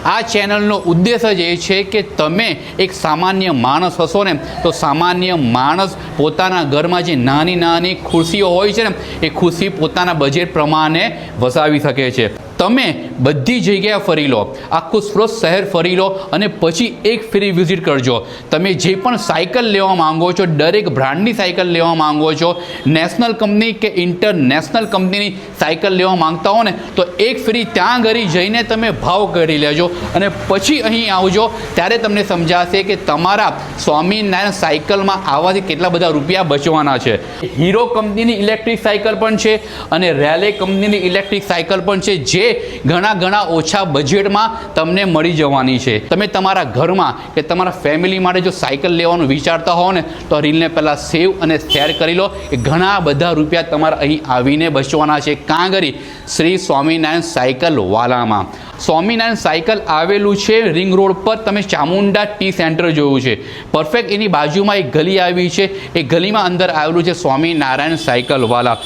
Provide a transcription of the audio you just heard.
આ ચેનલનો ઉદ્દેશ જ એ છે કે તમે એક સામાન્ય માણસ હશો ને તો સામાન્ય માણસ પોતાના ઘરમાં જે નાની નાની ખુરશીઓ હોય છે ને એ ખુરશી પોતાના બજેટ પ્રમાણે વસાવી શકે છે। તમે બધી જગ્યાએ ફરી લો, આખું સુરત શહેર ફરી લો અને પછી એક ફ્રી વિઝિટ કરજો। તમે જે પણ સાયકલ લેવા માંગો છો, દરેક બ્રાન્ડની સાયકલ લેવા માંગો છો, નેશનલ કંપની કે ઇન્ટરનેશનલ કંપનીની સાયકલ લેવા માંગતા હો ને તો એક ફ્રી ત્યાં ઘરે જઈને તમે ભાવ કરી લેજો અને પછી અહીં આવજો, ત્યારે તમને સમજાશે કે તમારા સ્વામિનારાયણ સાયકલમાં આવવાથી કેટલા બધા રૂપિયા બચવાના છે। હીરો કંપનીની ઇલેક્ટ્રિક સાયકલ પણ છે અને રેલે કંપનીની ઇલેક્ટ્રિક સાયકલ પણ છે, જે ઘણા ઓછા બજેટમાં તમને મળી જવાની છે। તમે તમારા ઘરમાં કે તમારા ફેમિલી માટે જો સાયકલ લેવાનું વિચારતા હો ને તો રીલને પહેલાં સેવ અને શેર કરી લો કે ઘણા બધા રૂપિયા તમારા અહીં આવીને બચવાના છે। કાં ગરી શ્રી સ્વામિનારાયણ સાયકલ વાલામાં સ્વામિનારાયણ સાયકલ આવેલું છે રિંગ રોડ પર। તમે ચામુંડા ટી સેન્ટર જોયું છે, પરફેક્ટ એની બાજુમાં એક ગલી આવી છે, એ ગલીમાં અંદર આવેલું છે સ્વામિનારાયણ સાયકલ વાલા।